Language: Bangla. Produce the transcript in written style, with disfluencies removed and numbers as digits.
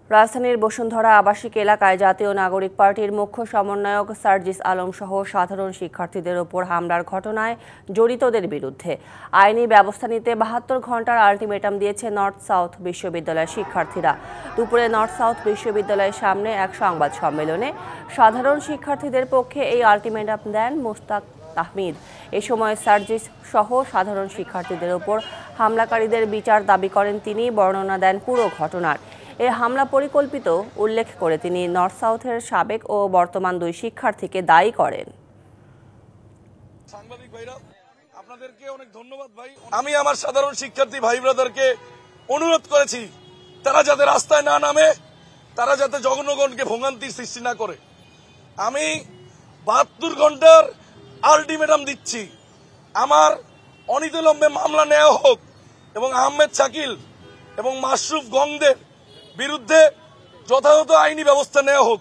রাজধানীর বসুন্ধরা আবাসিক এলাকায় জাতীয় নাগরিক পার্টির মুখ্য সমন্বয়ক সার্জিস আলম সহ সাধারণ শিক্ষার্থীদের ওপর হামলার ঘটনায় জড়িতদের বিরুদ্ধে আইনি ব্যবস্থা নিতে ৭২ ঘণ্টার আলটিমেটাম দিয়েছে নর্থ সাউথ বিশ্ববিদ্যালয়ের শিক্ষার্থীরা। দুপুরে নর্থ সাউথ বিশ্ববিদ্যালয়ের সামনে এক সংবাদ সম্মেলনে সাধারণ শিক্ষার্থীদের পক্ষে এই আলটিমেটাম দেন মুস্তাক তাহমিদ। এ সময় সার্জিস সহ সাধারণ শিক্ষার্থীদের ওপর হামলাকারীদের বিচার দাবি করেন তিনি। বর্ণনা দেন পুরো ঘটনার। এই হামলা পরিকল্পিত উল্লেখ করে তিনি নর্থ সাউথের সাবেক ও বর্তমান দুই শিক্ষার্থীকে দায়ী করেন। সাংবাদিক ভাইরা, আপনাদেরকে অনেক ধন্যবাদ ভাই। আমি আমার সাধারণ শিক্ষার্থী ভাই ব্রাদারকে অনুরোধ করেছি তারা যাতে রাস্তায় না নামে, তারা যাতে জনগণকে ভোগান্তির সৃষ্টি না করে। আমি ৭২ ঘন্টার আলটিমেটাম দিচ্ছি, আমার অনিতলম্বে মামলা নেওয়া হোক এবং আহমেদ শাকিল এবং মাশরুফ গংদের বিরুদ্ধে যথাযথ আইনি ব্যবস্থা নেওয়া হোক।